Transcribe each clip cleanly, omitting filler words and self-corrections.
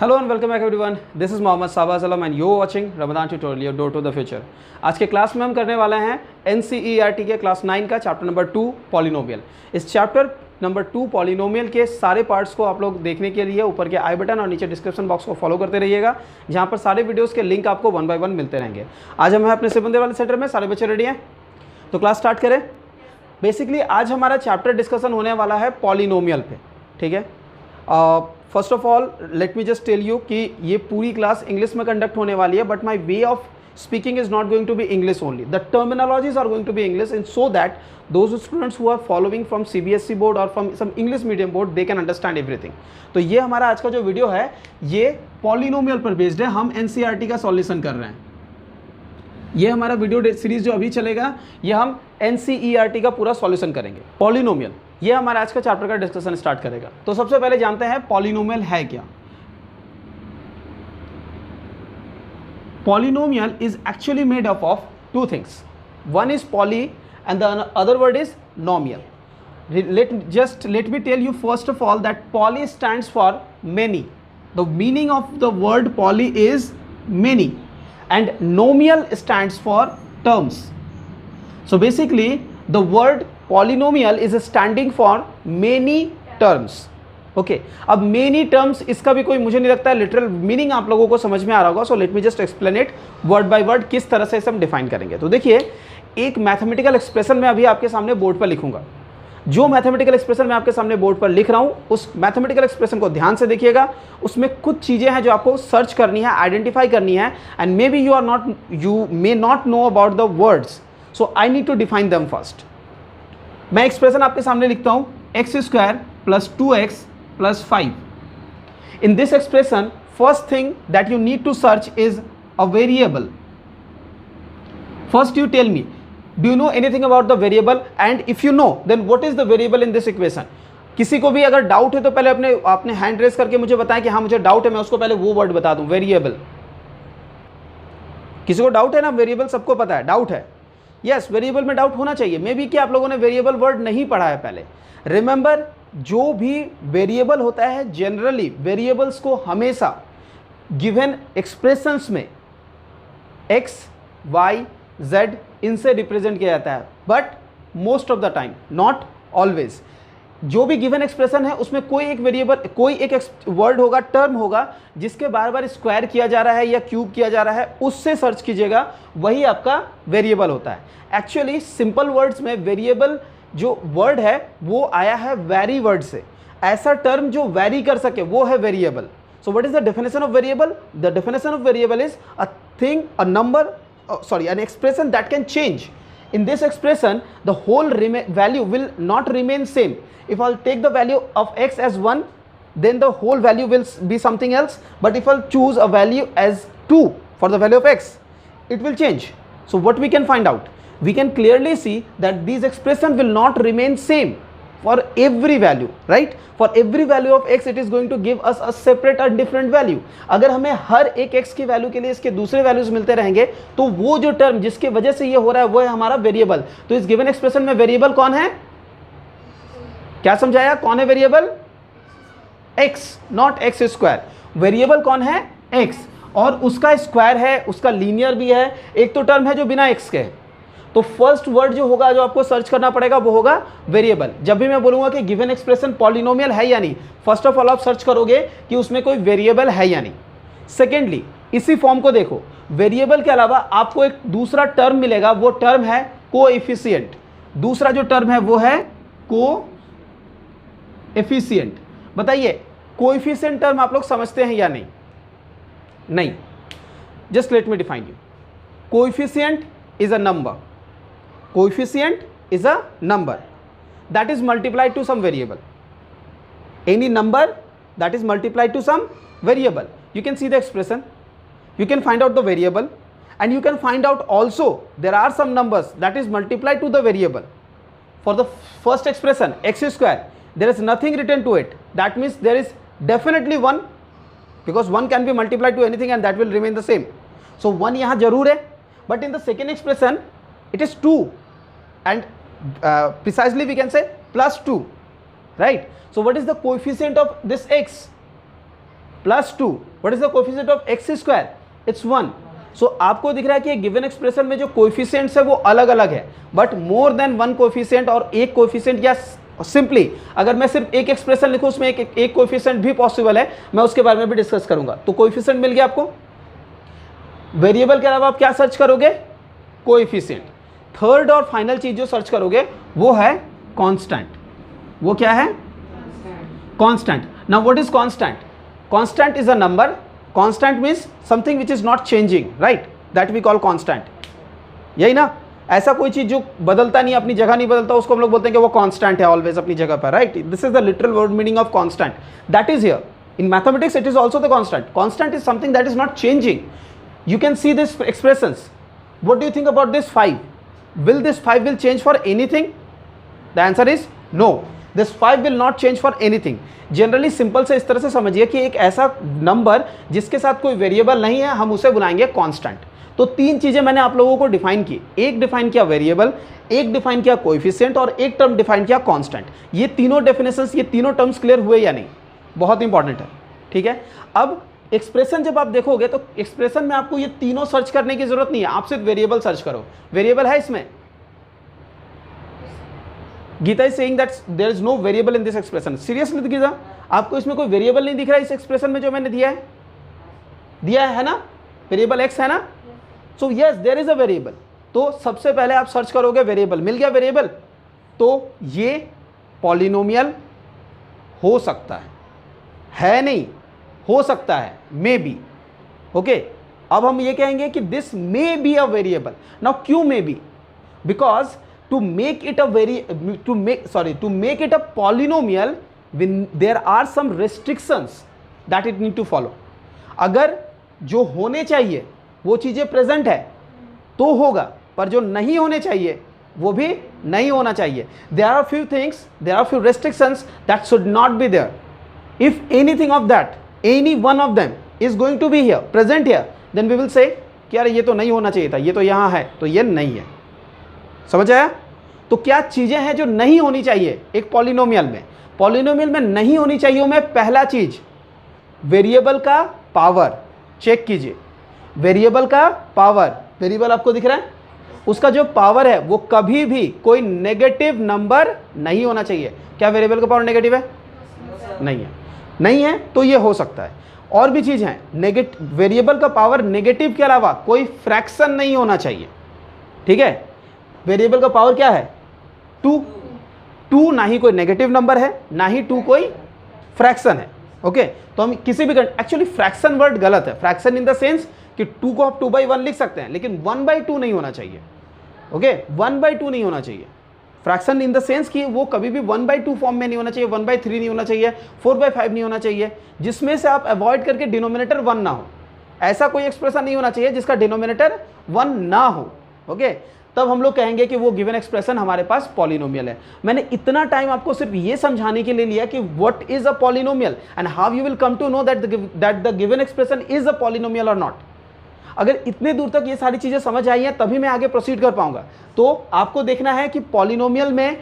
Hello and welcome back everyone, this is Mohammad Shabaz Alam and you watching Ramadan tutorial door to the future. आज के class में हम करने वाले हैं एनसीईआरटी के क्लास 9 का चैप्टर नंबर 2 पॉलिनोमियल। इस चैप्टर नंबर 2 पॉलिनोमियल के सारे पार्ट्स को आप लोग देखने के लिए ऊपर के आई बटन और नीचे डिस्क्रिप्शन बॉक्स को फॉलो करते रहिएगा, जहाँ पर सारे वीडियोज़ के लिंक आपको 1 बाय 1 मिलते रहेंगे। आज हम हैं अपने सिबंदे वाले सेंटर में, सारे बच्चे रेडी हैं तो क्लास स्टार्ट करें। बेसिकली आज हमारा चैप्टर डिस्कशन होने वाला है पॉलिनोमियल पे, ठीक है। First of all let me just tell you कि ये पूरी क्लास इंग्लिश में कंडक्ट होने वाली है, but my way of speaking is not going to be English only. The terminologies are going to be English, and so that those students who are following from CBSE board or from some English medium board they can understand everything. तो ये हमारा आज का जो video है ये polynomial पर based है। हम NCERT का सॉल्यूशन कर रहे हैं। ये हमारा वीडियो सीरीज जो अभी चलेगा ये हम NCERT का पूरा सॉल्यूशन करेंगे। पॉलिनोमियल ये हमारा आज का चैप्टर का डिस्कशन स्टार्ट करेगा। तो सबसे पहले जानते हैं पॉलिनोमियल है क्या। Polynomial is actually made up of two things. One is poly and the other word is nomial. Let me tell you first of all that poly stands for many. The meaning of the word poly is many, and nomial stands for terms. So basically the word polynomial is standing for many terms. Okay अब many terms, इसका भी कोई मुझे नहीं लगता है literal meaning आप लोगों को समझ में आ रहा होगा। So let me just explain it word by word किस तरह से इसे हम डिफाइन करेंगे। तो देखिए, एक मैथमेटिकल एक्सप्रेशन मैं अभी आपके सामने बोर्ड पर लिखूंगा। जो मैथमेटिकल एक्सप्रेशन मैं आपके सामने बोर्ड पर लिख रहा हूं उस मैथमेटिकल एक्सप्रेशन को ध्यान से देखिएगा। उसमें कुछ चीजें हैं जो आपको सर्च करनी है, आइडेंटिफाई करनी है, and maybe you may not know about the words, so I need to define them first. मैं एक्सप्रेशन आपके सामने लिखता हूं x² + 2x + 5. In this expression, first thing that you need to search is a variable. First you tell me, do you know anything about the variable, and if you know then what is the variable in this equation? किसी को भी अगर doubt है तो पहले अपने hand raise करके मुझे बताएं कि हाँ मुझे डाउट है, मैं उसको पहले वो वर्ड बता दूं, वेरिएबल। किसी को डाउट है ना? वेरिएबल सबको पता है, डाउट है। यस, वेरिएबल में डाउट होना चाहिए। मे बी कि आप लोगों ने वेरिएबल वर्ड नहीं पढ़ा है पहले। रिमेंबर, जो भी वेरिएबल होता है जनरली वेरिएबल्स को हमेशा गिवन एक्सप्रेशंस में x, y, z इनसे रिप्रेजेंट किया जाता है, but most of the time, not always. जो भी गिवन एक्सप्रेशन है उसमें कोई एक वेरिएबल, कोई एक वर्ड होगा, टर्म होगा जिसके बार बार स्क्वायर किया जा रहा है या क्यूब किया जा रहा है, उससे सर्च कीजिएगा, वही आपका वेरिएबल होता है। एक्चुअली सिंपल वर्ड्स में वेरिएबल जो वर्ड है वो आया है वैरी वर्ड से। ऐसा टर्म जो वैरी कर सके वो है variable. So what is the definition of variable? The definition of variable is a thing, a number, an expression that can change. In this expression the whole value will not remain same. If I'll take the value of x as 1, then the whole value will be something else, but if I'll choose a value as 2 for the value of x, it will change. So what we can find out? We can clearly see that these expression will not remain same for every value, right? For every value of x it is going to give us a separate and different value. अगर हमें हर एक x की value के लिए इसके दूसरे values मिलते रहेंगे तो वो जो टर्म जिसके वजह से ये हो रहा है वो है हमारा वेरिएबल। तो इस गिवन एक्सप्रेशन में वेरिएबल कौन है? क्या समझाया? कौन है variable? x, not x²। Variable कौन है? x, और उसका स्क्वायर है, उसका लीनियर भी है। एक तो टर्म है जो बिना x के है। तो फर्स्ट वर्ड जो होगा जो आपको सर्च करना पड़ेगा वो होगा वेरिएबल। जब भी मैं बोलूंगा कि गिवन एक्सप्रेशन पॉलिनोमियल है या नहीं, फर्स्ट ऑफ ऑल आप सर्च करोगे कि उसमें कोई वेरिएबल है या नहीं। सेकेंडली, इसी फॉर्म को देखो, वेरिएबल के अलावा आपको एक दूसरा टर्म मिलेगा, वो टर्म है कोएफिशिएंट। दूसरा जो टर्म है वो है कोएफिशिएंट। बताइए, कोएफिशिएंट टर्म आप लोग समझते हैं या नहीं? नहीं। Just let me define you. Coefficient is a number. Coefficient is a number that is multiplied to some variable. Any number that is multiplied to some variable. You can see the expression, you can find out the variable, and you can find out also there are some numbers that is multiplied to the variable. For the first expression x², there is nothing written to it. That means there is definitely 1, because 1 can be multiplied to anything and that will remain the same. So 1 यहाँ जरूर है, but in the second expression it is 2, and precisely we can say +2, right? So what is the coefficient of this x? Plus 2, what is the coefficient of x square? It's 1. सो आपको दिख रहा है कि given expression में जो coefficients है वो अलग अलग है, but more than one coefficient और एक कोएफिशिएंट, या सिंपली अगर मैं सिर्फ एक एक्सप्रेशन लिखूं उसमें एक कोएफिशिएंट भी पॉसिबल है, मैं उसके बारे में भी डिस्कस करूंगा. तो कोएफिशिएंट मिल गया आपको. वेरिएबल के अलावा आप क्या सर्च करोगे? कोएफिशिएंट. थर्ड और फाइनल चीज जो सर्च करोगे वो है कांस्टेंट. वो क्या है? Constant. Now what is constant? Constant is a number. Constant means something which is not changing, right? That we call constant. यही ना? ऐसा कोई चीज जो बदलता नहीं, अपनी जगह नहीं बदलता, उसको हम लोग बोलते हैं कि वो कांस्टेंट है, ऑलवेज अपनी जगह पर, right? This is the literal word meaning of constant. That is here in mathematics. It is also the constant. Constant is something that is not changing. You can see this expressions. What do you think about this 5? Will this 5 will change for anything? The answer is no. This 5 will not change for anything. Generally simple से इस तरह से समझिए कि एक ऐसा number जिसके साथ कोई वेरिएबल नहीं है, हम उसे बुलाएंगे कांस्टेंट. तो तीन चीजें मैंने आप लोगों को डिफाइन की. एक डिफाइन किया वेरिएबल, एक डिफाइन किया कोएफिशिएंट और एक टर्म डिफाइन किया कांस्टेंट. ये तीनों डेफिनेशंस, ये तीनों टर्म्स क्लियर हुए या नहीं? बहुत इंपॉर्टेंट है. ठीक है. अब एक्सप्रेशन जब आप देखोगे तो एक्सप्रेशन में आपको ये तीनों सर्च करने की जरूरत नहीं है, आप सिर्फ वेरिएबल सर्च करो. वेरिएबल है इसमें? Gita is saying that there is no variable in this expression. Seriously Gita, आपको इसमें कोई वेरिएबल नहीं दिख रहा है इस एक्सप्रेशन में जो मैंने दिया है ना? वेरिएबल एक्स है ना? So yes, there is a variable. तो सबसे पहले आप सर्च करोगे वेरिएबल. मिल गया वेरिएबल, तो ये पॉलिनोमियल हो सकता है नहीं? हो सकता है, मे बी. ओके. अब हम ये कहेंगे कि this may be a variable. Now क्यों may be? Because to make it a polynomial there are some restrictions that it need to follow. अगर जो होने चाहिए वो चीजें प्रेजेंट है तो होगा, पर जो नहीं होने चाहिए वो भी नहीं होना चाहिए. There are few things, there are few restrictions that should not be there. If anything of that, any one of them is going to be here, present here, then we will say कि यार ये तो नहीं होना चाहिए था, ये तो यहाँ है, तो ये नहीं है. समझ आया? तो क्या चीजें हैं जो नहीं होनी चाहिए एक पॉलिनोमियल में? पॉलिनोमियल में नहीं होनी चाहिए में पहला चीज वेरिएबल का पावर. चेक कीजिए वेरिएबल का पावर. वेरिएबल आपको दिख रहा है? उसका जो पावर है वो कभी भी कोई नेगेटिव नंबर नहीं होना चाहिए. क्या वेरिएबल का पावर नेगेटिव है? नहीं है, तो ये हो सकता है. और भी चीज है, वेरिएबल का पावर नेगेटिव के अलावा कोई फ्रैक्शन नहीं होना चाहिए. ठीक है. वेरिएबल का पावर क्या है? 2. ना ही कोई नेगेटिव नंबर है, ना ही 2 कोई फ्रैक्शन है. ओके. तो हम किसी भी, एक्चुअली फ्रैक्शन वर्ड गलत है. फ्रैक्शन इन द सेंस कि 2 को आप 2/1 लिख सकते हैं, लेकिन 1/2 नहीं होना चाहिए. ओके. 1/2 नहीं होना चाहिए. फ्रैक्शन इन द सेंस कि वो कभी भी 1/2 फॉर्म में नहीं होना चाहिए, 1/3 नहीं होना चाहिए, 4/5 नहीं होना चाहिए, जिसमें से आप अवॉइड करके डिनोमिनेटर 1 ना हो. ऐसा कोई एक्सप्रेशन नहीं होना चाहिए जिसका डिनोमिनेटर 1 ना हो. ओके. तब हम लोग कहेंगे कि वो गिवन एक्सप्रेशन हमारे पास पॉलिनोमियल है. मैंने इतना टाइम आपको सिर्फ ये समझाने के लिए लिया कि what is a polynomial and how you will come to know that the given expression is a polynomial और नॉट. अगर इतने दूर तक ये सारी चीजें समझ आई हैं तभी मैं आगे प्रोसीड कर पाऊंगा. तो आपको देखना है कि पॉलिनोमियल में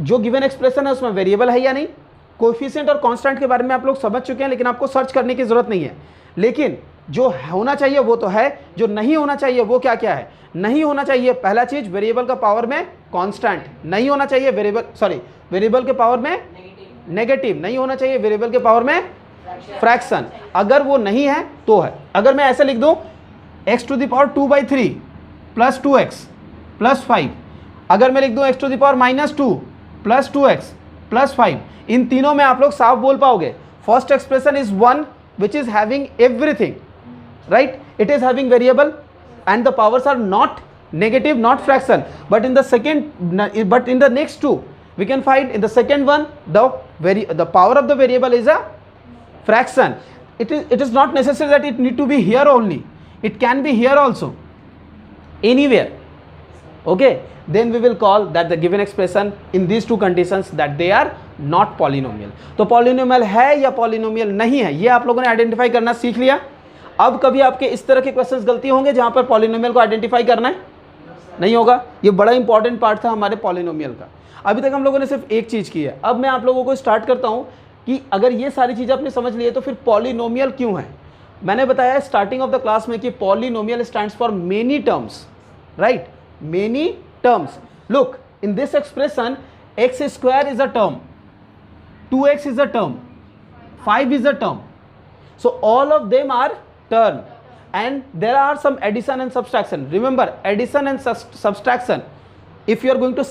जो गिवन एक्सप्रेशन है उसमें वेरिएबल है या नहीं. कोएफिशिएंट और कांस्टेंट के बारे में आप लोग समझ चुके हैं, लेकिन आपको सर्च करने की जरूरत नहीं है. लेकिन जो होना चाहिए वो तो है, जो नहीं होना चाहिए वो क्या क्या है? नहीं होना चाहिए पहला चीज वेरिएबल का पावर में कांस्टेंट नहीं होना चाहिए. वेरिएबल के पावर में नेगेटिव नहीं होना चाहिए. वेरिएबल के पावर में फ्रैक्शन, अगर वो नहीं है तो है. अगर मैं ऐसे लिख दूं x⁻² 2/3 प्लस 2x प्लस 5, अगर मैं लिख दूं x⁻−2 प्लस 2x प्लस 5, इन तीनों में आप लोग साफ बोल पाओगे. First expression is 1 which is having everything, right? It is having variable and the powers are not negative, not fraction, but in the next two we can find in the second one the power of the variable is a fraction. It is not necessary that it need to be here only, it can be here also, anywhere. Okay, then we will call that the given expression in these two conditions that they are not polynomial. तो polynomial है या polynomial नहीं है, ये आप लोगों ने identify करना सीख लिया. अब कभी आपके इस तरह के क्वेश्चंस गलती होंगे जहां पर पॉलिनोमियल को आइडेंटिफाई करना है? नहीं होगा. ये बड़ा इंपॉर्टेंट पार्ट था हमारे पॉलिनोमियल का. अभी तक हम लोगों ने सिर्फ एक चीज की है. अब मैं आप लोगों को स्टार्ट करता हूं कि अगर ये सारी चीज़ें आपने समझ ली है तो फिर पॉलिनोमियल क्यों है। मैंने बताया स्टार्टिंग ऑफ द क्लास में कि polynomial stands for many terms, right, many terms. Look, in this expression x square is a term, 2x is a term, 5 is a term, so all of them are term, and there are some addition and subtraction. Remember, addition and subtraction, if you are going to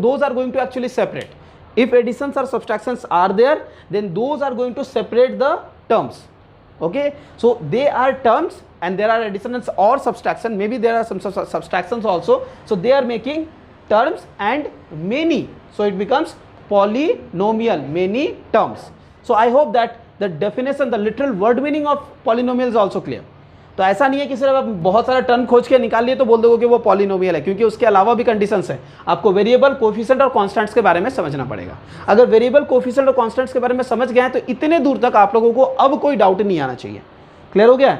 those are going to actually separate. If additions or subtractions are there, then those are going to separate the terms. Okay, so they are terms and there are additions or subtraction, maybe there are some subtractions also, so they are making terms and many, so it becomes polynomial, many terms. So I hope that the definition, the literal word meaning of polynomial is also clear. तो ऐसा नहीं है कि सिर्फ आप बहुत सारा term खोज के निकाल लिए तो बोल दोगे कि वो पॉलिनोमियल है, क्योंकि उसके अलावा भी कंडीशंस है। आपको वेरिएबल, कोफिशिएंट और कांस्टेंट्स के बारे में समझना पड़ेगा। अगर वेरिएबल, कोफिशिएंट और कांस्टेंट्स के बारे में समझ गए हैं तो इतने दूर तक आप लोगों को अब कोई डाउट नहीं आना चाहिए। क्लियर हो गया?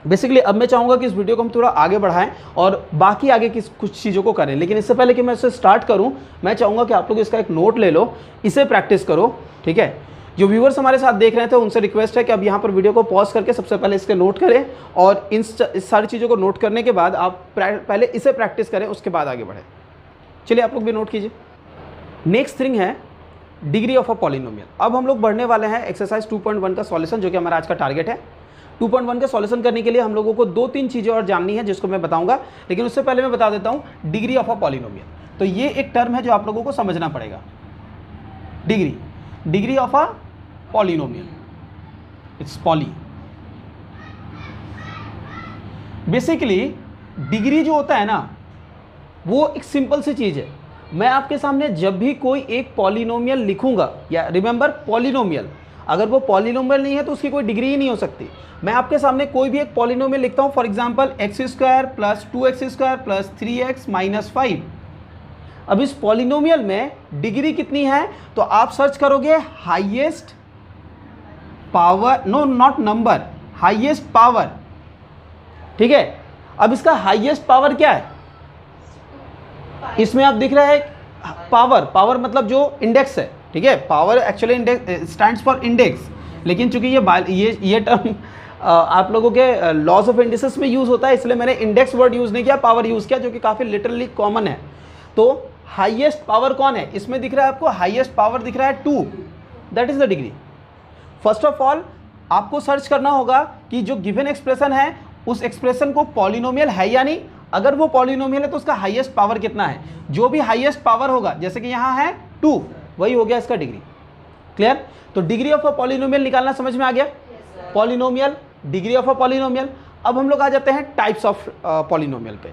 बेसिकली अब मैं चाहूँगा कि इस वीडियो को हम थोड़ा आगे बढ़ाएं और बाकी आगे की कुछ चीज़ों को करें, लेकिन इससे पहले कि मैं इसे स्टार्ट करूँ, मैं चाहूँगा कि आप लोग इसका एक नोट ले लो, इसे प्रैक्टिस करो, ठीक है। जो व्यूअर्स हमारे साथ देख रहे थे उनसे रिक्वेस्ट है कि अब यहाँ पर वीडियो को पॉज करके सबसे पहले इसके नोट करें और इस सारी चीज़ों को नोट करने के बाद आप पहले इसे प्रैक्टिस करें, उसके बाद आगे बढ़ें। चलिए आप लोग भी नोट कीजिए। नेक्स्ट थिंग है डिग्री ऑफ अ पॉलिनोमियल। अब हम लोग बढ़ने वाले हैं एक्सरसाइज 2.1 का सॉल्यूशन, जो कि हमारा आज का टारगेट है। 2.1 का सॉल्यूशन करने के लिए हम लोगों को 2-3 चीज़ें और जाननी है जिसको मैं बताऊंगा, लेकिन उससे पहले मैं बता देता हूँ डिग्री ऑफ अ पॉलिनोमियल। तो ये एक टर्म है जो आप लोगों को समझना पड़ेगा। Degree of a polynomial, it's poly. Basically degree जो होता है ना, वो एक सिंपल सी चीज़ है। मैं आपके सामने जब भी कोई एक पॉलिनोमियल लिखूंगा, या रिमेंबर पॉलिनोमियल, अगर वो पॉलिनोमियल नहीं है तो उसकी कोई डिग्री ही नहीं हो सकती। मैं आपके सामने कोई भी एक पॉलिनोमियल लिखता हूँ, for example x² plus 2x² plus 3x minus 5। अब इस पॉलिनोमियल में डिग्री कितनी है तो आप सर्च करोगे highest power, no not number, highest power, ठीक है। अब इसका हाईएस्ट पावर क्या है, इसमें आप दिख रहा है पावर मतलब जो इंडेक्स है, ठीक है। Power actually index stands for index, लेकिन चूंकि ये टर्म आप लोगों के लॉज ऑफ इंडिसेस में यूज होता है, इसलिए मैंने इंडेक्स वर्ड यूज नहीं किया, पावर यूज किया, जो कि काफी लिटरली कॉमन है। तो हाईएस्ट पावर कौन है, इसमें दिख रहा है आपको हाईएस्ट पावर दिख रहा है 2, that is the degree. First of all आपको सर्च करना होगा कि जो गिवन एक्सप्रेशन है उस एक्सप्रेशन को पॉलिनोमियल है या नहीं। अगर वो पॉलिनोमियल है तो उसका हाईएस्ट पावर कितना है, जो भी हाईएस्ट पावर होगा, जैसे कि यहाँ है 2, वही हो गया इसका डिग्री। क्लियर? तो डिग्री ऑफ अ पॉलिनोमियल निकालना समझ में आ गया। Polynomial, degree of a polynomial. अब हम लोग आ जाते हैं टाइप्स ऑफ पॉलिनोमियल पे।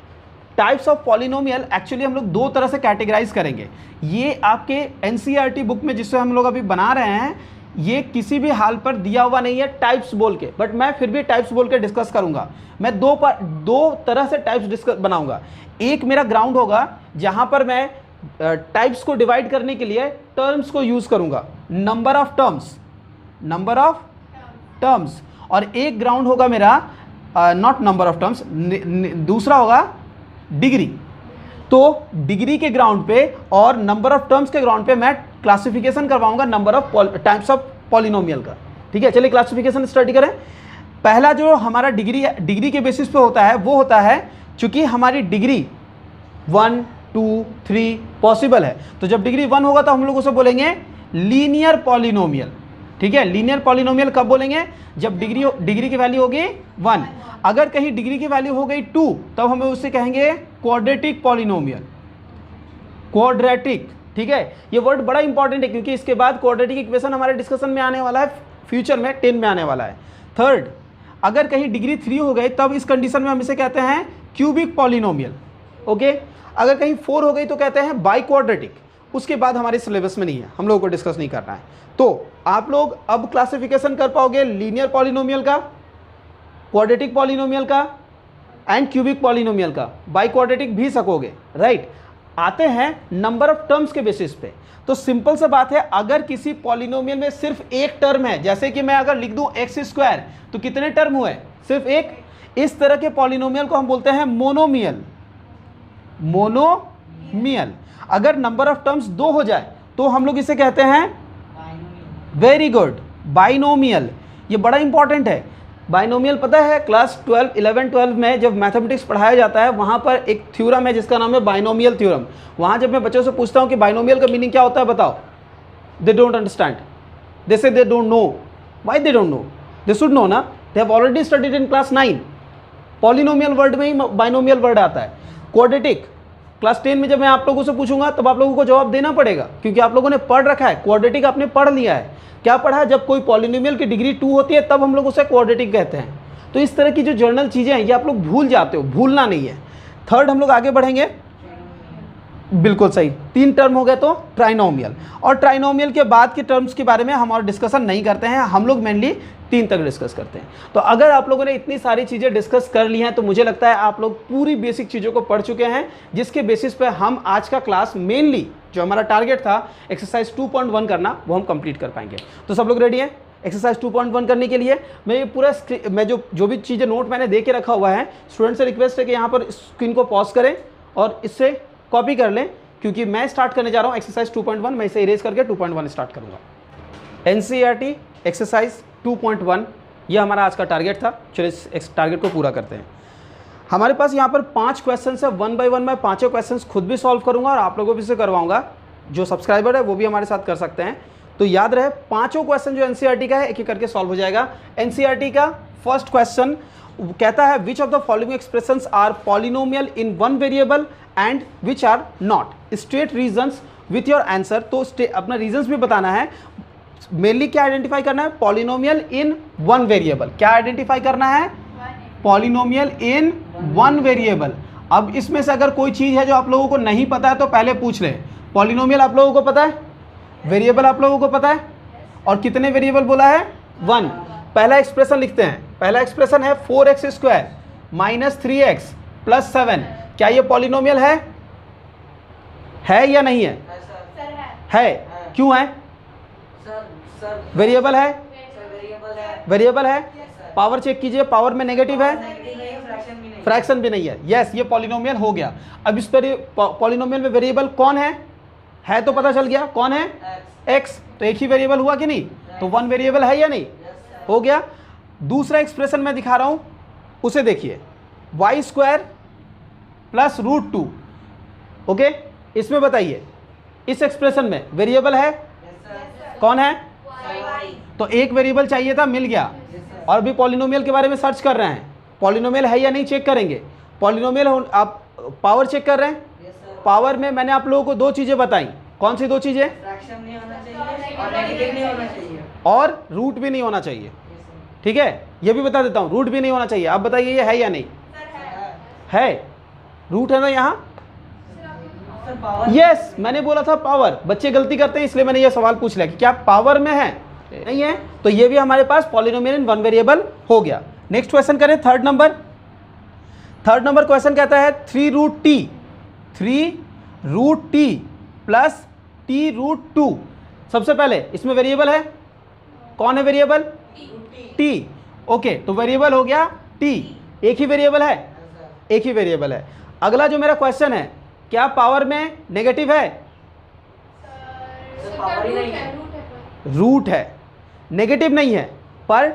टाइप्स ऑफ पॉलिनोमियल एक्चुअली हम लोग 2 तरह से कैटेगराइज करेंगे। ये आपके एनसीईआरटी बुक में जिससे हम लोग अभी बना रहे हैं, ये किसी भी हाल पर दिया हुआ नहीं है टाइप्स बोल के, बट मैं फिर भी टाइप्स बोल के डिस्कस करूंगा। मैं दो तरह से टाइप्स डिस्कस बनाऊंगा। एक मेरा ग्राउंड होगा जहां पर मैं टाइप्स को डिवाइड करने के लिए टर्म्स को यूज करूंगा, नंबर ऑफ टर्म्स, और एक ग्राउंड होगा मेरा नॉट नंबर ऑफ टर्म्स, दूसरा होगा डिग्री। तो डिग्री के ग्राउंड पे और नंबर ऑफ टर्म्स के ग्राउंड पे मैं क्लासिफिकेशन करवाऊंगा number of types of polynomial का। ठीक है, चलिए क्लासिफिकेशन स्टडी करें। पहला जो हमारा डिग्री के बेसिस पे होता है वो होता है, चूंकि हमारी डिग्री 1, 2, 3 पॉसिबल है, तो जब डिग्री 1 होगा तो हम लोग उसे बोलेंगे लीनियर पॉलिनोमियल। ठीक है, लीनियर पॉलिनोमियल कब बोलेंगे, जब डिग्री की वैल्यू होगी 1। अगर कहीं डिग्री की वैल्यू हो गई 2, तब हमें उससे कहेंगे क्वाड्रेटिक पॉलिनोमियल, क्वाड्रेटिक। ठीक है, ये वर्ड बड़ा इंपॉर्टेंट है क्योंकि इसके बाद क्वाड्रेटिक इक्वेशन हमारे डिस्कशन में आने वाला है, फ्यूचर में 10 में आने वाला है। थर्ड, अगर कहीं डिग्री 3 हो गई तब इस कंडीशन में हम इसे कहते हैं क्यूबिक पॉलिनोमियल। ओके, अगर कहीं 4 हो गई तो कहते हैं बाई क्वाड्रेटिक। उसके बाद हमारे सिलेबस में नहीं है, हम लोगों को डिस्कस नहीं करना है। तो आप लोग अब क्लासिफिकेशन कर पाओगे लीनियर पॉलिनोमियल का, क्वाड्रेटिक पॉलिनोमियल का एंड क्यूबिक पॉलिनोमियल का, बाई क्वाड्रेटिक भी सकोगे, राइट। आते हैं नंबर ऑफ टर्म्स के बेसिस पे। तो सिंपल सा बात है, अगर किसी पॉलिनोमियल में सिर्फ एक टर्म है, जैसे कि मैं अगर लिख दूं x², तो कितने टर्म हुए, सिर्फ एक। इस तरह के पॉलिनोमियल को हम बोलते हैं मोनोमियल। अगर नंबर ऑफ टर्म्स 2 हो जाए तो हम लोग इसे कहते हैं वेरी गुड। बाइनोमियल, ये बड़ा इंपॉर्टेंट है। बाइनोमियल पता है क्लास 12 11 12 में जब मैथमेटिक्स पढ़ाया जाता है वहाँ पर एक थ्योरम है जिसका नाम है बाइनोमियल थ्योरम। वहाँ जब मैं बच्चों से पूछता हूँ कि बाइनोमियल का मीनिंग क्या होता है बताओ, they don't understand, they say they don't know. Why they don't know? They should know ना, they have already studied in class 9। Polynomial word में ही बाइनोमियल वर्ड आता है। क्वाड्रेटिक क्लास 10 में जब मैं आप लोगों से पूछूंगा तब आप लोगों को जवाब देना पड़ेगा, क्योंकि आप लोगों ने पढ़ रखा है। क्वाड्रेटिक आपने पढ़ लिया है। क्या पढ़ा? जब कोई पॉलिनोमियल की डिग्री 2 होती है तब हम लोग उसे क्वाड्रेटिक कहते हैं। तो इस तरह की जो जर्नल चीजें हैं ये आप लोग भूल जाते हो, भूलना नहीं है। थर्ड हम लोग आगे बढ़ेंगे। बिल्कुल सही, 3 टर्म हो गए तो ट्राइनोमियल। और ट्राइनोमियल के बाद के टर्म्स के बारे में हम और डिस्कशन नहीं करते हैं, हम लोग मेनली 3 तक डिस्कस करते हैं। तो अगर आप लोगों ने इतनी सारी चीज़ें डिस्कस कर ली हैं तो मुझे लगता है आप लोग पूरी बेसिक चीज़ों को पढ़ चुके हैं, जिसके बेसिस पे हम आज का क्लास मेनली जो हमारा टारगेट था एक्सरसाइज 2.1 करना वो हम कंप्लीट कर पाएंगे। तो सब लोग रेडी हैं एक्सरसाइज 2.1 करने के लिए? मैं ये पूरा मैं जो भी चीज़ें नोट मैंने दे के रखा हुआ है, स्टूडेंट से रिक्वेस्ट है कि यहाँ पर स्क्रीन को पॉज करें और इससे कॉपी कर लें, क्योंकि मैं स्टार्ट करने जा रहा हूँ एक्सरसाइज 2.1। मैं इसे इरेज करके 2.1 स्टार्ट करूँगा। एनसीईआरटी एक्सरसाइज 2.1 ये हमारा आज का टारगेट था। चलिए इस टारगेट को पूरा करते हैं। हमारे पास यहाँ पर 5 क्वेश्चन है, 1 बाय 1 मैं 5 क्वेश्चन खुद भी सॉल्व करूँगा और आप लोगों भी से करवाऊँगा। जो सब्सक्राइबर है वो भी हमारे साथ कर सकते हैं। तो याद रहे 5 क्वेश्चन जो एनसीईआरटी का है एक एक करके सॉल्व हो जाएगा। एनसीईआरटी का फर्स्ट क्वेश्चन कहता है which of the following expressions are polynomial in 1 variable and which are not, state reasons with your answer. तो अपना रीजंस भी बताना है। मेनली क्या आइडेंटिफाई करना है? Polynomial in 1 variable. क्या आइडेंटिफाई करना है? Polynomial in 1 variable. अब इसमें से अगर कोई चीज़ है जो आप लोगों को नहीं पता है तो पहले पूछ लें। पॉलिनोमियल आप लोगों को पता है, वेरिएबल आप लोगों को पता है, और कितने वेरिएबल बोला है? 1। पहला एक्सप्रेशन लिखते हैं। पहला एक्सप्रेशन है 4x² - 3x + 7। क्या ये पॉलिनोमियल है या नहीं है? है। क्यों है? वेरिएबल है। वेरिएबल है। पावर चेक कीजिए, पावर में नेगेटिव है, फ्रैक्शन भी नहीं है। यस, ये पॉलिनोमियल हो गया। अब इस पर पॉलिनोमियल में वेरिएबल कौन है तो पता चल गया कौन है? x। तो एक ही वेरिएबल हुआ कि नहीं? तो 1 वेरिएबल है या नहीं? हो गया। दूसरा एक्सप्रेशन मैं दिखा रहा हूं, उसे देखिए, y² + √2। ओके, इसमें बताइए इस एक्सप्रेशन में वेरिएबल है? कौन है? तो एक वेरिएबल चाहिए था, मिल गया। और अभी पॉलिनोमियल के बारे में सर्च कर रहे हैं, पॉलिनोमियल है या नहीं चेक करेंगे। पॉलिनोमियल आप पावर चेक कर रहे हैं। पावर में मैंने आप लोगों को 2 चीजें बताई। कौन सी 2 चीजें? फ्रैक्शन नहीं होना चाहिए और नेगेटिव नहीं होना चाहिए और रूट भी नहीं होना चाहिए। ठीक है, ये भी बता देता हूं, रूट भी नहीं होना चाहिए। आप बताइए ये है या नहीं? है। रूट है ना यहाँ? यस, मैंने बोला था पावर। बच्चे गलती करते हैं इसलिए मैंने ये सवाल पूछ लिया कि क्या पावर में है, नहीं है। तो ये भी हमारे पास पॉलिनोमियल इन 1 वेरिएबल हो गया। नेक्स्ट क्वेश्चन करें, थर्ड नंबर क्वेश्चन कहता है 3√t + t√2। सबसे पहले इसमें वेरिएबल है, कौन है वेरिएबल? t। ओके, तो वेरिएबल हो गया t। एक ही वेरिएबल है, एक ही वेरिएबल है। अगला जो मेरा क्वेश्चन है, क्या पावर में नेगेटिव है? रूट है, नेगेटिव नहीं है, पर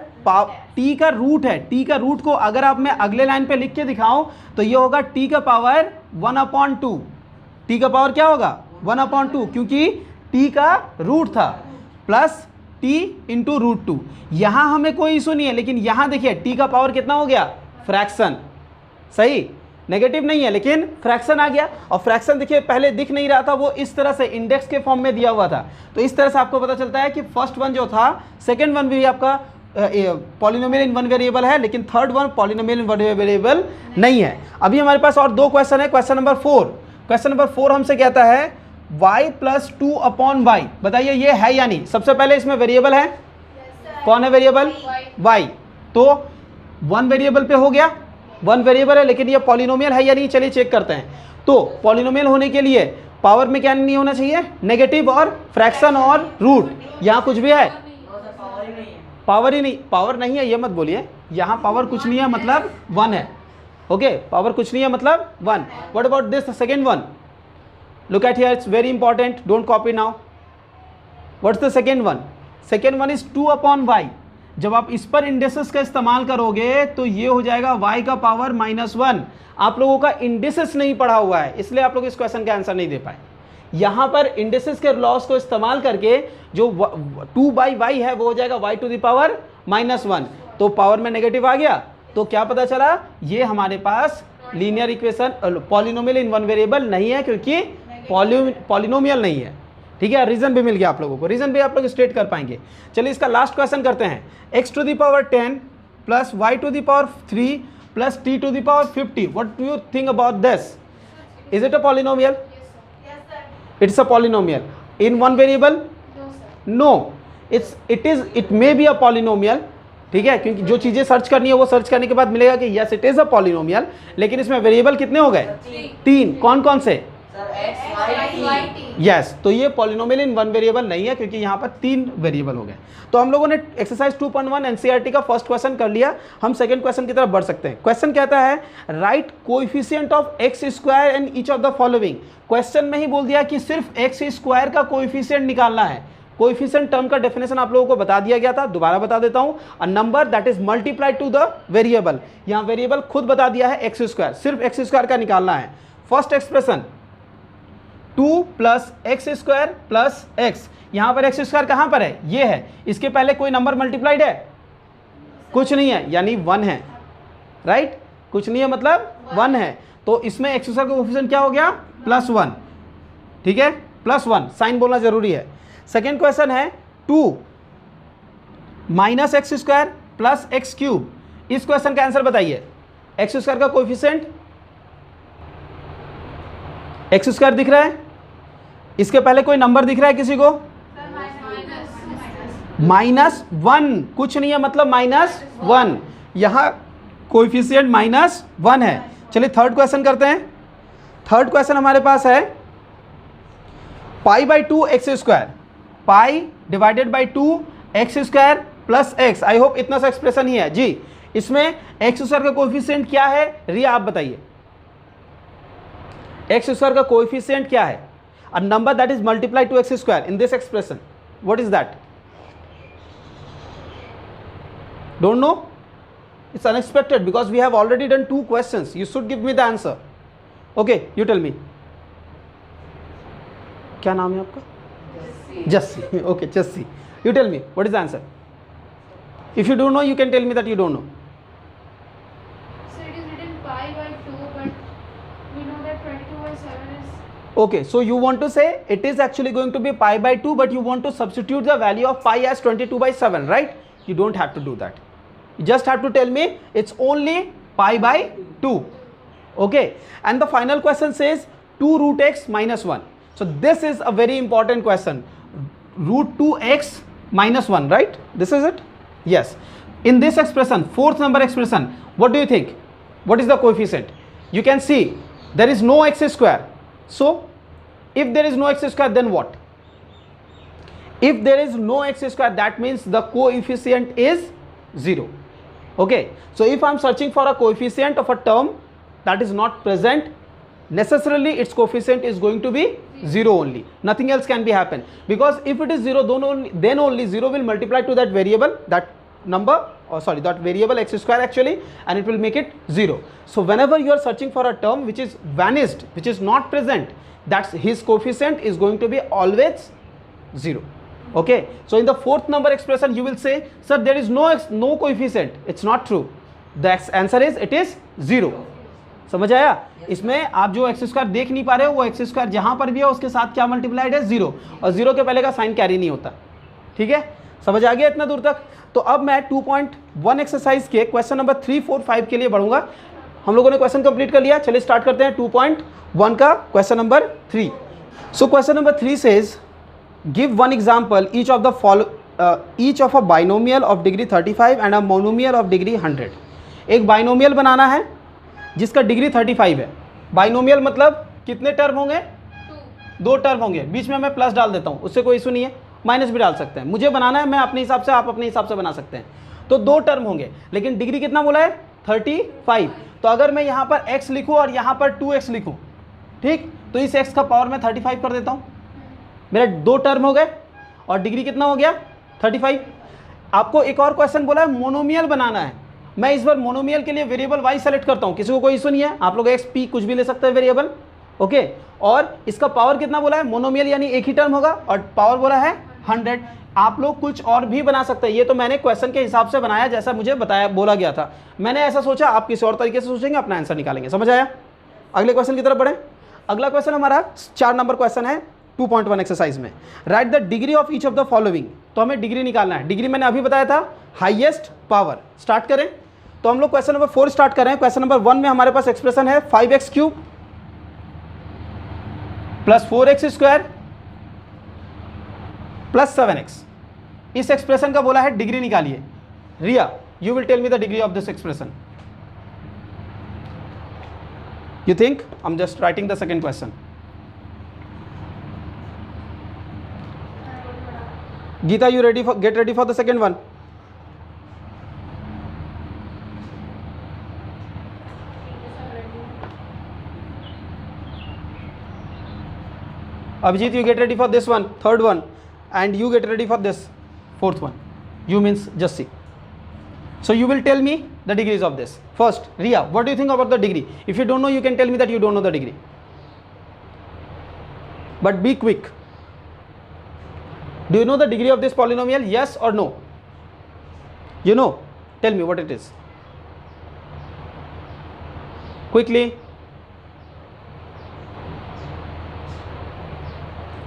t का रूट है। t का रूट को अगर आप मैं अगले लाइन पे लिख के दिखाऊं तो ये होगा t का पावर 1/2। t का पावर क्या होगा? 1/2, क्योंकि t का रूट था, प्लस t × √2। यहां हमें कोई इशू नहीं है, लेकिन यहां देखिए t का पावर कितना हो गया? फ्रैक्शन। सही, नेगेटिव नहीं है लेकिन फ्रैक्शन आ गया। और फ्रैक्शन देखिए पहले दिख नहीं रहा था, वो इस तरह से इंडेक्स के फॉर्म में दिया हुआ था। तो इस तरह से आपको पता चलता है कि फर्स्ट वन जो था, सेकंड वन भी आपका पॉलिनोमियल इन 1 वेरिएबल है, लेकिन third one polynomial in 1 variable नहीं है। अभी हमारे पास और 2 क्वेश्चन है। क्वेश्चन नंबर 4 हमसे कहता है y + 2/y। बताइए ये है या नहीं? सबसे पहले इसमें वेरिएबल है, कौन है वेरिएबल? y। तो 1 वेरिएबल पे हो गया, 1 वेरिएबल है, लेकिन ये पॉलिनोमियल है या नहीं? चलिए चेक करते हैं। तो पॉलिनोमियल होने के लिए पावर में क्या नहीं होना चाहिए? नेगेटिव और फ्रैक्शन और रूट। यहाँ कुछ भी है? पावर ही नहीं, पावर नहीं है ये मत बोलिए। यहाँ पावर कुछ नहीं है मतलब 1 है। ओके, पावर कुछ नहीं है मतलब 1। What about this second one? Look at here, it's very important, don't copy now. What's the second one? Second one is 2 upon y. जब आप इस पर इंडेसेस का इस्तेमाल करोगे तो ये हो जाएगा y का पावर -1। आप लोगों का इंडेसेस नहीं पढ़ा हुआ है, इसलिए आप लोग इस क्वेश्चन का आंसर नहीं दे पाए। यहां पर इंडेसेस के लॉस को इस्तेमाल करके जो 2/y है वो हो जाएगा y टू द पावर -1। तो पावर में नेगेटिव आ गया, तो क्या पता चला, ये हमारे पास linear equation polynomial in one variable नहीं है, क्योंकि पॉलिनोमियल नहीं है। ठीक है, रीजन भी मिल गया आप लोगों को, रीजन भी आप लोग स्टेट कर पाएंगे। चलिए इसका लास्ट क्वेश्चन करते हैं। x to the power 10 plus y to the power 3 plus t to the power 50, what do you think about this? Is it a polynomial? It's a polynomial in one variable? No, it may be a polynomial। ठीक है, क्योंकि जो चीजें search करनी है वो search करने के बाद मिलेगा कि yes it is a polynomial, लेकिन इसमें वेरिएबल कितने हो गए? 3। कौन कौन से? यस, तो ये पॉलिनोमियल इन वन वेरिएबल नहीं है, क्योंकि यहाँ पर 3 वेरिएबल हो गए। तो हम लोगों ने एक्सरसाइज 2.1 एनसीईआरटी का फर्स्ट क्वेश्चन कर लिया। हम सेकंड क्वेश्चन की तरफ बढ़ सकते हैं। क्वेश्चन कहता है right coefficient of x square in each of the following. Question में ही बोल दिया कि सिर्फ एक्स स्क्वायर का कोएफिशिएंट निकालना है। कोएफिशिएंट टर्म का डेफिनेशन आप लोगों को बता दिया गया था, दोबारा बता देता हूं। A number that is multiplied to the variable. यहां वेरिएबल खुद बता दिया है एक्स स्क्वायर, सिर्फ एक्स स्क्वायर का निकालना है। First expression 2 plus x square plus x, यहां पर एक्स स्क्वायर कहां पर है? ये है। इसके पहले कोई नंबर मल्टीप्लाइड है? कुछ नहीं है, यानी 1 है। राइट, कुछ नहीं है मतलब 1 है। तो इसमें एक्स स्क्वायर का कोएफिशिएंट क्या हो गया? +1। ठीक है, +1 साइन बोलना जरूरी है। सेकेंड क्वेश्चन है 2 minus x square plus x cube. इस क्वेश्चन का आंसर बताइए। एक्स स्क्वायर का कोएफिशिएंट एक्स स्क्वायर दिख रहा है, इसके पहले कोई नंबर दिख रहा है किसी को? -1, कुछ नहीं है मतलब -1। यहां कोएफिशिएंट -1 है। चलिए थर्ड क्वेश्चन करते हैं। थर्ड क्वेश्चन हमारे पास है π/2 x square, pi divided by 2 x square plus x. I hope इतना सा एक्सप्रेशन ही है जी। इसमें एक्स स्क्वायर का कोएफिशिएंट क्या है? रिया आप बताइए, एक्स स्क्वायर का कोएफिशिएंट क्या है? A number that is multiplied to x square in this expression, what is that? Don't know? It's unexpected because we have already done 2 questions. You should give me the answer. Okay, you tell me. क्या नाम है आपका? Jassi. Okay, Jassi. You tell me what is the answer? If you don't know, you can tell me that you don't know. So it is written π/2, but we know that 22/7 is. Okay, so you want to say it is actually going to be π/2, but you want to substitute the value of pi as 22/7, right? You don't have to do that. You just have to tell me it's only π/2. Okay, and the final question says 2 root x minus 1. So this is a very important question. Root 2x minus 1, right? This is it? Yes. In this expression, fourth number expression, what do you think? What is the coefficient? You can see there is no x square. So if there is no x square, then what? If there is no x square, that means the coefficient is 0. Okay, so if I am searching for a coefficient of a term that is not present, necessarily its coefficient is going to be 0 only. Nothing else can be happen, because if it is 0, then only 0 will multiply to that variable, that number, or sorry, that variable x square actually, and it will make it 0. So whenever you are searching for a term which is vanished, which is not present, that's his coefficient is going to be always 0. Okay, so in the fourth number expression you will say, sir, there is no coefficient. It's not true. The answer is it is 0. समझ आया? इसमें आप जो x square देख नहीं पा रहे हो, वो एक्स स्क्वायर जहां पर भी है उसके साथ क्या मल्टीप्लाइड है? 0, और 0 के पहले का साइन कैरी नहीं होता। ठीक है, समझ आ गया इतना दूर तक? तो अब मैं 2.1 एक्सरसाइज के क्वेश्चन नंबर 3, 4, 5 के लिए बढ़ूंगा। हम लोगों ने क्वेश्चन कंप्लीट कर लिया। चलिए स्टार्ट करते हैं 2.1 का question number 3। So question number 3 says give one example each of a binomial of degree 35 and a monomial of degree 100। एक बाइनोमियल बनाना है जिसका डिग्री 35 है। बाइनोमियल मतलब कितने टर्म होंगे? 2 टर्म होंगे। बीच में मैं प्लस डाल देता हूँ, उससे कोई इशू नहीं है, माइनस भी डाल सकते हैं। मुझे बनाना है, मैं अपने हिसाब से, आप अपने हिसाब से बना सकते हैं। तो 2 टर्म होंगे, लेकिन डिग्री कितना बोला है? 35। तो अगर मैं यहाँ पर x लिखूँ और यहाँ पर 2x लिखूँ, ठीक, तो इस x का पावर मैं 35 कर देता हूँ। मेरे 2 टर्म हो गए और डिग्री कितना हो गया? 35। आपको एक और क्वेश्चन बोला है मोनोमियल बनाना है, मैं इस बार मोनोमियल के लिए वेरिएबल वाई सेलेक्ट करता हूं, किसी को कोई इशू नहीं है, आप लोग एक्स पी कुछ भी ले सकते हैं वेरिएबल, ओके। और इसका पावर कितना बोला है, मोनोमियल यानी एक ही टर्म होगा, और पावर बोला है 100। आप लोग कुछ और भी बना सकते हैं, ये तो मैंने क्वेश्चन के हिसाब से बनाया जैसा मुझे बताया बोला गया था, मैंने ऐसा सोचा, आप किसी और तरीके से सोचेंगे अपना आंसर निकालेंगे, समझ आया। अगले क्वेश्चन की तरफ बढ़े। अगला क्वेश्चन हमारा 4 नंबर क्वेश्चन है 2.1 एक्सरसाइज में, right the degree of each of the following. तो हमें डिग्री निकालना है, डिग्री मैंने अभी बताया था हाईएस्ट पावर। स्टार्ट करें, तो हम लोग क्वेश्चन नंबर 4 स्टार्ट कर रहे हैं। क्वेश्चन नंबर 1 में हमारे पास एक्सप्रेशन है 5x³ plus 4x² plus 7x। इस एक्सप्रेशन का बोला है डिग्री निकालिए। Riya, you will tell me the degree of this expression. You think? I'm just writing the second question. Geeta, you ready for, get ready for the second one. Abhijit, you get ready for this one, third one, and you get ready for this fourth one. You means just see. So you will tell me the degrees of this. First, Riya, what do you think about the degree? If you don't know, you can tell me that you don't know the degree. But be quick. Do you know the degree of this polynomial? Yes or no? You know? Tell me what it is. Quickly.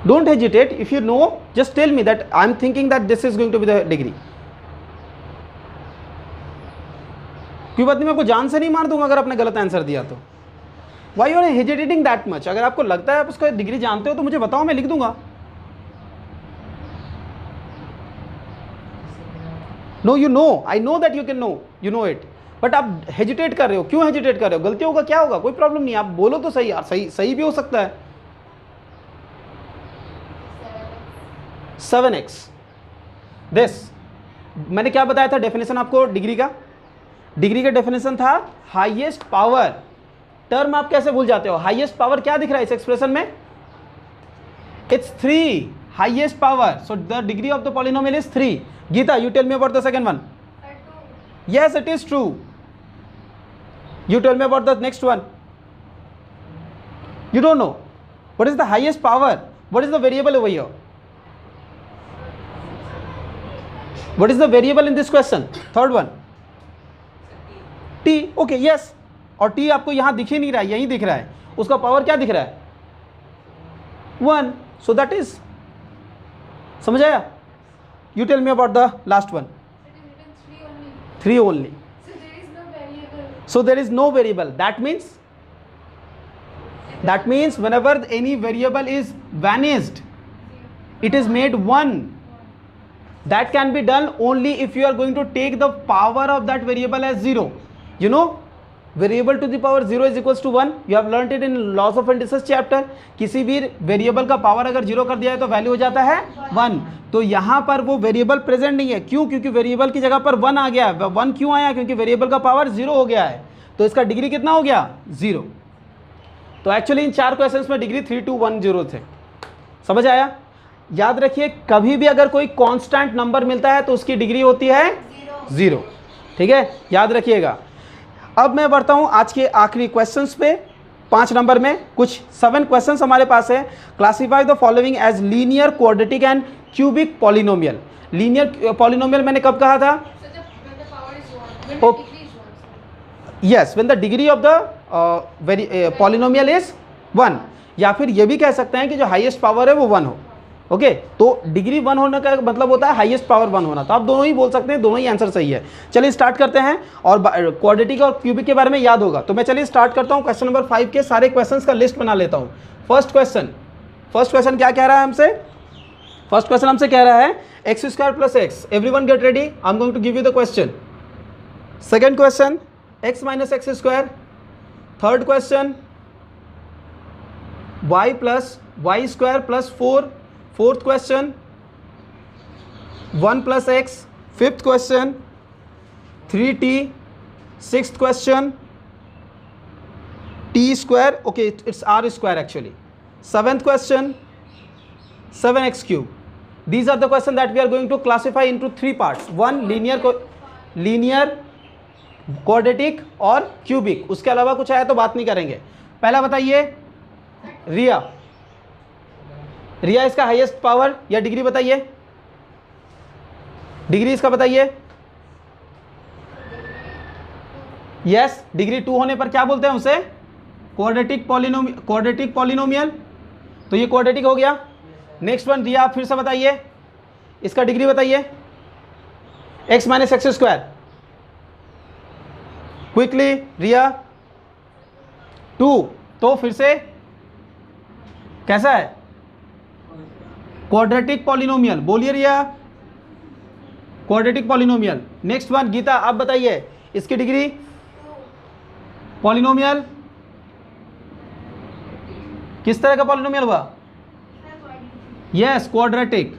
Don't hesitate. If you know, just tell me that I am thinking that this is going to be the degree. कोई बात नहीं, मैं आपको जान से नहीं मार दूंगा अगर आपने गलत आंसर दिया तो। Why you are hesitating that much? अगर आपको लगता है आप उसका डिग्री जानते हो तो मुझे बताओ, मैं लिख दूंगा। No, you know, I know that you can know, you know it, but आप हेजिटेट कर रहे हो। क्यों हेजिटेट कर रहे हो? गलती होगा, क्या होगा, कोई प्रॉब्लम नहीं, आप बोलो तो सही यार, सही भी हो सकता है। 7x। दिस मैंने क्या बताया था डेफिनेशन आपको डिग्री का? डिग्री का डेफिनेशन था हाईएस्ट पावर। टर्म आप कैसे भूल जाते हो? हाईएस्ट पावर क्या दिख रहा है इस एक्सप्रेशन में? It's 3, highest power. So the degree of the polynomial is 3। Gita, you tell me about the second one. Yes, it is true. You tell me about the next one. You don't know what is the highest power? What is the variable over here? What is the variable in this question? Third one, t. Okay, yes. और t आपको यहां दिख ही नहीं रहा है, यही दिख रहा है। उसका पावर क्या दिख रहा है? 1। सो दैट इज, समझ आया? You tell me about the last one. 3 only. So there is no variable. That means whenever any variable is vanished, it is made 1. That can be done only if you are going to take the power of that variable as 0. You know, variable to the power 0 is equals to 1। You have learned it in laws of indices chapter. किसी भी variable का power अगर 0 कर दिया है तो value हो जाता है 1। तो यहाँ पर वो वेरिएबल प्रेजेंट नहीं है। क्यों? क्योंकि वेरिएबल की जगह पर 1 आ गया है। 1 क्यों आया? क्योंकि वेरिएबल का पावर 0 हो गया है। तो इसका डिग्री कितना हो गया? 0। तो एक्चुअली इन 4 क्वेश्चंस में डिग्री 3210 थे। समझ आया? याद रखिए, कभी भी अगर कोई कांस्टेंट नंबर मिलता है तो उसकी डिग्री होती है 0। ठीक है, याद रखिएगा। अब मैं बढ़ता हूं आज के आखिरी क्वेश्चंस पे। 5 नंबर में कुछ 7 क्वेश्चंस हमारे पास है। Classify the following as linear, quadratic and cubic polynomial. Linear polynomial मैंने कब कहा था? Yes, when the degree of the polynomial is 1। या फिर ये भी कह सकते हैं कि जो हाईएस्ट पावर है वो 1 हो। ओके, तो डिग्री 1 होने का मतलब होता है हाईएस्ट पावर 1 होना। तो आप दोनों ही बोल सकते हैं, दोनों ही आंसर सही है। चलिए स्टार्ट करते हैं। और क्वाड्रेटिक और क्यूबिक के बारे में याद होगा। तो मैं चलिए स्टार्ट करता हूं। क्वेश्चन नंबर 5 के सारे क्वेश्चंस का लिस्ट बना लेता हूं। फर्स्ट क्वेश्चन क्या कह रहा है हमसे? फर्स्ट क्वेश्चन हमसे कह रहा है x² + x। Everyone get ready, I am going to give you the question. Second question x - x²। Third question y + y² + 4। Fourth question 1 + x। Fifth question 3t। Sixth question t²। Okay, it's r² actually. Seventh question 7x³ These are the question that we are going to classify into 3 parts. One linear, quadratic और cubic. उसके अलावा कुछ आया तो बात नहीं करेंगे. पहला बताइए रिया. रिया इसका हाईएस्ट पावर या डिग्री बताइए. डिग्री इसका बताइए. यस, डिग्री 2 होने पर क्या बोलते हैं उसे? Quadratic polynomial. तो ये क्वाड्रेटिक हो गया. नेक्स्ट वन रिया, आप फिर से बताइए इसका डिग्री बताइए. x minus x square. Quickly Riya. 2. तो फिर से कैसा है? Quadratic polynomial. बोलिए Riya, quadratic polynomial. Next one Geeta, आप बताइए इसकी डिग्री. पॉलिनोमियल किस तरह का पॉलिनोमियल हुआ? Yes, quadratic.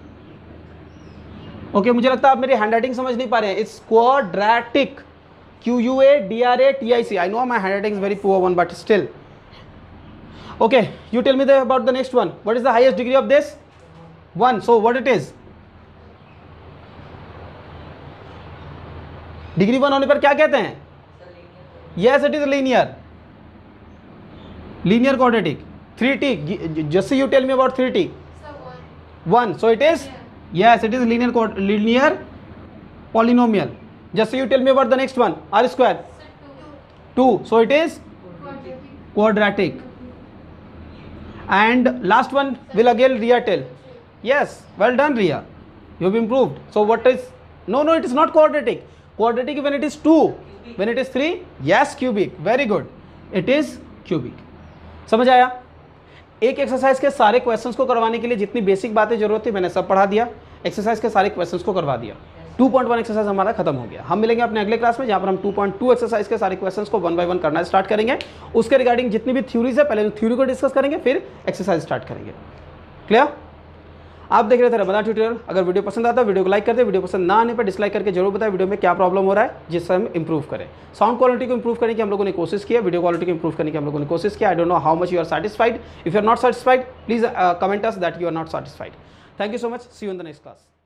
ओके, मुझे लगता है आप मेरी हैंडराइटिंग समझ नहीं पा रहे हैं. It's quadratic. QUADRATIC. I know my handwriting is very poor one, but still. Okay, you tell me about the next one. What is the highest degree of this? 1. So what it is? Degree 1 होने पर क्या कहते हैं? Yes, it is linear. Linear quadratic. 3T. Just you tell me about 3T. 1. So it is? Yes, it is linear polynomial. Just you tell me about the next one. R square. 2. So it is? Quadratic. And last one will again Riya tell. Yes, well done Riya. You have improved. So what is? No, it is not quadratic. Quadratic when it is 2. When it is 3? Yes, cubic. Very good. It is cubic. समझ आया? एक exercise के सारे questions को करवाने के लिए जितनी बेसिक बातें जरूरत थी मैंने सब पढ़ा दिया. एक्सरसाइज के सारे क्वेश्चंस को करवा दिया. 2.1 एक्सरसाइज हमारा खत्म हो गया. हम मिलेंगे अपने अगले क्लास में जहां पर हम 2.2 एक्सरसाइज के सारे क्वेश्चंस को 1 बाय 1 करना स्टार्ट करेंगे. उसके रिगार्डिंग जितनी भी थ्योरीज है पहले थ्योरी को डिस्कस करेंगे, फिर एक्सरसाइज स्टार्ट करेंगे. क्लियर? आप देख रहे थे रमदान ट्यूटोरियल. अगर वीडियो पसंद आता है वीडियो को लाइक कर दे. वीडियो पसंद ना आने पर डिसलाइक करके जरूर बताएं वीडियो में क्या प्रॉब्लम हो रहा है जिससे हम इंप्रूव करें. साउंड क्वालिटी को इंप्रूव करने की हम लोगों ने कोशिश किया. वीडियो क्वालिटी को इंप्रूव करने की हम लोगों ने कोशिश किया. I don't know how much you are satisfied. If you are not satisfied please comment us that you are not satisfied. Thank you so much. See you in the next class.